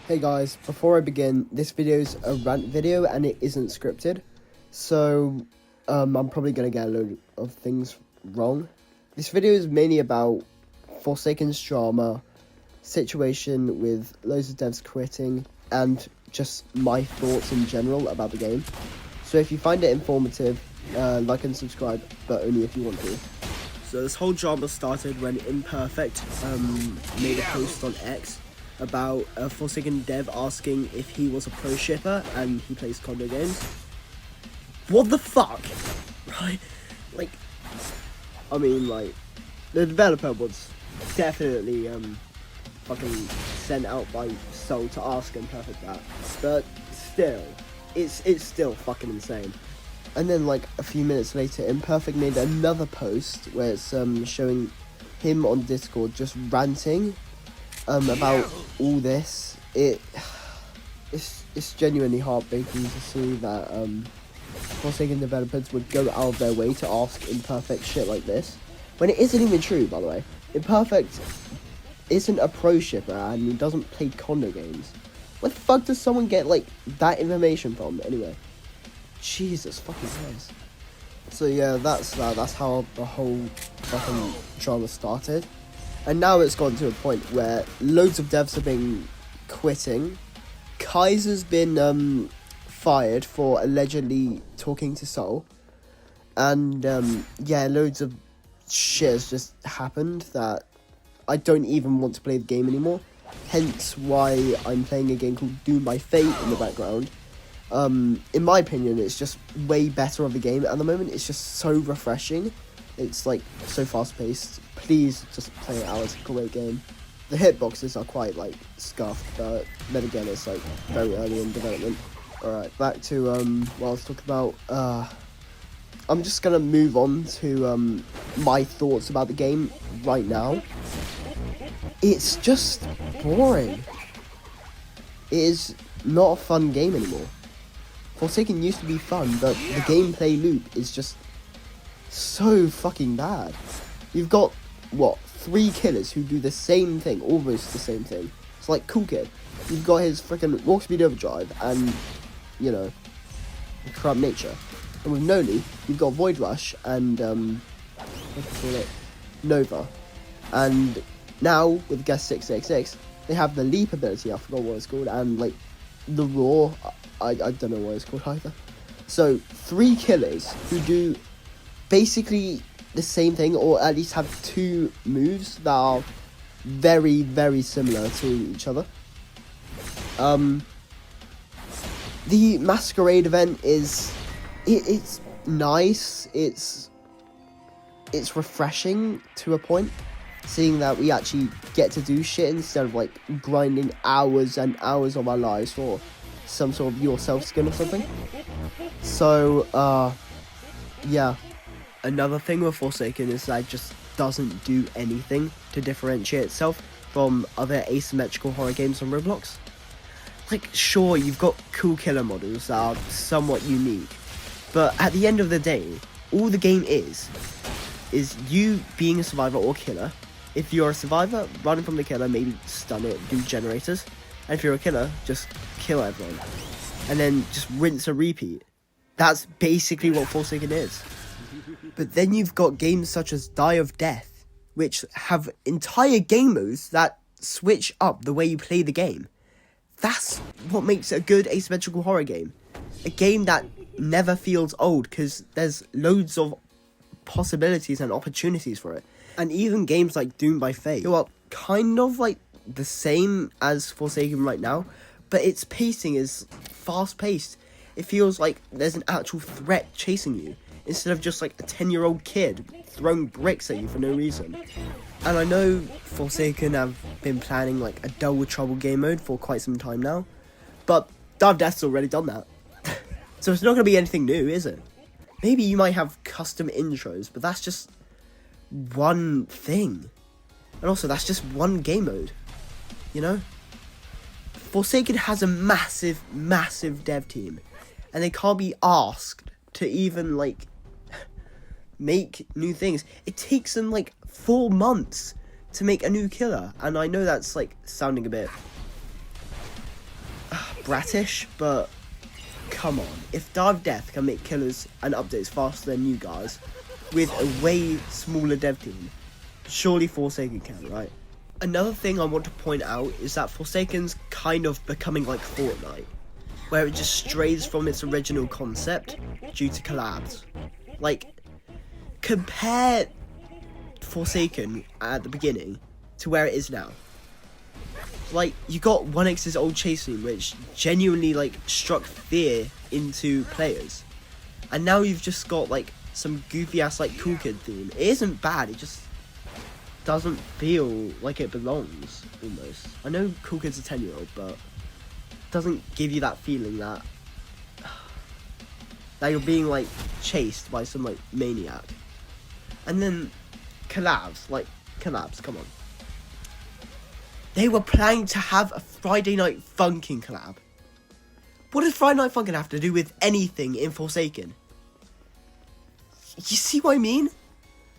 Hey guys, before I begin, this video is a rant video and it isn't scripted, so I'm probably going to get a load of things wrong. This video is mainly about Forsaken's drama, situation with loads of devs quitting, and just my thoughts in general about the game. So if you find it informative, like and subscribe, but only if you want to. So this whole drama started when Imperfect made a post on X about a Forsaken dev asking if he was a pro shipper and he plays condo games. What the fuck? Right? Like, I mean, like, the developer was definitely fucking sent out by Soul to ask Imperfect that. But still, it's still fucking insane. And then, like, a few minutes later, Imperfect made another post where it's showing him on Discord just ranting about all this. It's genuinely heartbreaking to see that Forsaken developers would go out of their way to ask Imperfect shit like this, when it isn't even true, by the way. Imperfect isn't a pro shipper and he doesn't play condo games. Where the fuck does someone get, like, that information from, anyway? Jesus fucking Christ. So yeah, that's how the whole fucking drama started. And now it's gone to a point where loads of devs have been quitting. Kaiser's been fired for allegedly talking to Soul. And yeah, loads of shit has just happened that I don't even want to play the game anymore. Hence why I'm playing a game called Doom by Fate in the background. In my opinion, it's just way better of a game at the moment. It's just so refreshing. It's like so fast paced. Please just play it out. It's a great game. The hitboxes are quite like scuffed, but then again it's like very early in development. Alright, back to what I was talking about. I'm just gonna move on to my thoughts about the game right now. It's just boring. It is not a fun game anymore. Forsaken used to be fun, but the gameplay loop is just so fucking bad. You've got, what, 3 killers who do the same thing, almost the same thing. It's like Cool Kid. You've got his freaking Walk Speed Overdrive and, you know, Corrupt Nature. And with Noli, you've got Void Rush and, what do you call it? Nova. And now, with Guest 666, they have the Leap ability, I forgot what it's called, and, like, the Roar, I don't know what it's called either. So, 3 killers who do basically the same thing, or at least have 2 moves that are very, very similar to each other. The Masquerade event is... It's nice, it's refreshing to a point, seeing that we actually get to do shit instead of, like, grinding hours and hours of our lives for some sort of yourself skin or something. So, yeah. Another thing with Forsaken is that it just doesn't do anything to differentiate itself from other asymmetrical horror games on Roblox. Like, sure, you've got cool killer models that are somewhat unique, but at the end of the day, all the game is you being a survivor or killer. If you're a survivor, running from the killer, maybe stun it, do generators. And if you're a killer, just kill everyone. And then just rinse and repeat. That's basically what Forsaken is. But then you've got games such as Die of Death, which have entire game modes that switch up the way you play the game. That's what makes a good asymmetrical horror game. A game that never feels old, because there's loads of possibilities and opportunities for it. And even games like Doom by Fate, who are kind of like the same as Forsaken right now, but its pacing is fast paced. It feels like there's an actual threat chasing you, instead of just like a 10-year-old kid throwing bricks at you for no reason. And I know Forsaken have been planning like a Double Trouble game mode for quite some time now, but Die of Death's already done that. So it's not going to be anything new, is it? Maybe you might have custom intros, but that's just one thing. And also, that's just one game mode, you know? Forsaken has a massive, massive dev team, and they can't be asked to even, like, make new things. It takes them, like, 4 months to make a new killer, and I know that's, like, sounding a bit bratish, but come on. If Dive Death can make killers and updates faster than you guys, with a way smaller dev team, surely Forsaken can, right? Another thing I want to point out is that Forsaken's kind of becoming like Fortnite, where it just strays from its original concept due to collabs. Like, compare Forsaken at the beginning to where it is now. Like, you got 1x's old chase scene, which genuinely, like, struck fear into players. And now you've just got, like, some goofy-ass, like, Cool Kid theme. It isn't bad, it just doesn't feel like it belongs, almost. I know Cool Kid's a 10-year-old, but it doesn't give you that feeling that you're being, like, chased by some, like, maniac. And then collabs, come on. They were planning to have a Friday Night Funkin' collab. What does Friday Night Funkin' have to do with anything in Forsaken? You see what I mean?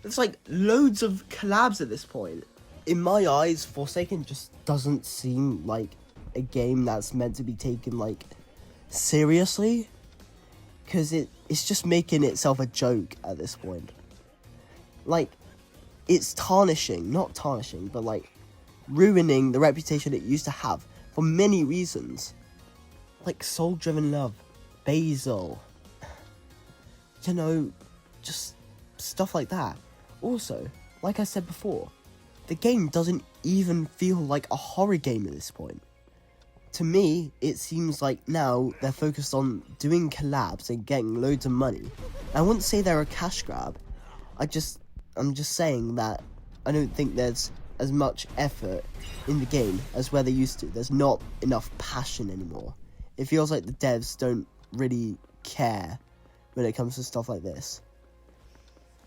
There's like loads of collabs at this point. In my eyes, Forsaken just doesn't seem like a game that's meant to be taken like seriously. Because it's just making itself a joke at this point. Like, it's not tarnishing, but like ruining the reputation it used to have for many reasons. Like soul-driven love, Basil, you know, just stuff like that. Also, like I said before, the game doesn't even feel like a horror game at this point. To me, it seems like now they're focused on doing collabs and getting loads of money. I wouldn't say they're a cash grab. I'm just saying that I don't think there's as much effort in the game as where they used to. There's not enough passion anymore. It feels like the devs don't really care when it comes to stuff like this.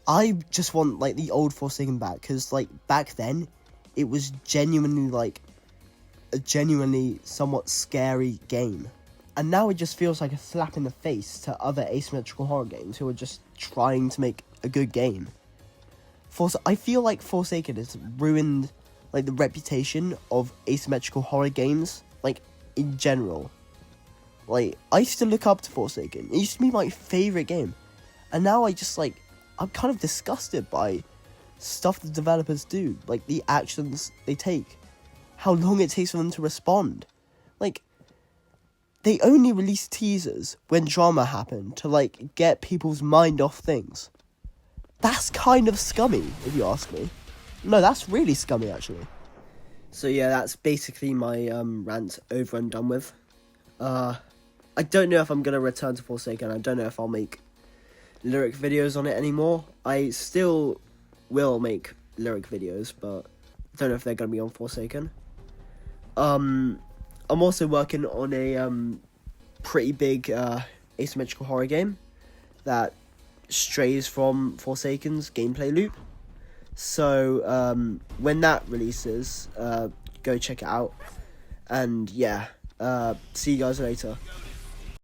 I just want like the old Forsaken back, because like back then it was genuinely like a genuinely somewhat scary game, and now it just feels like a slap in the face to other asymmetrical horror games who are just trying to make a good game. I feel like Forsaken has ruined like the reputation of asymmetrical horror games, like in general. Like, I used to look up to Forsaken. It used to be my favourite game. And now I'm kind of disgusted by stuff the developers do. Like, the actions they take. How long it takes for them to respond. Like, they only release teasers when drama happened to, like, get people's mind off things. That's kind of scummy, if you ask me. No, that's really scummy, actually. So yeah, that's basically my rant over and done with. I don't know if I'm going to return to Forsaken. I don't know if I'll make lyric videos on it anymore. I still will make lyric videos, but I don't know if they're going to be on Forsaken. I'm also working on a pretty big asymmetrical horror game that strays from Forsaken's gameplay loop. So when that releases, go check it out. And yeah, see you guys later.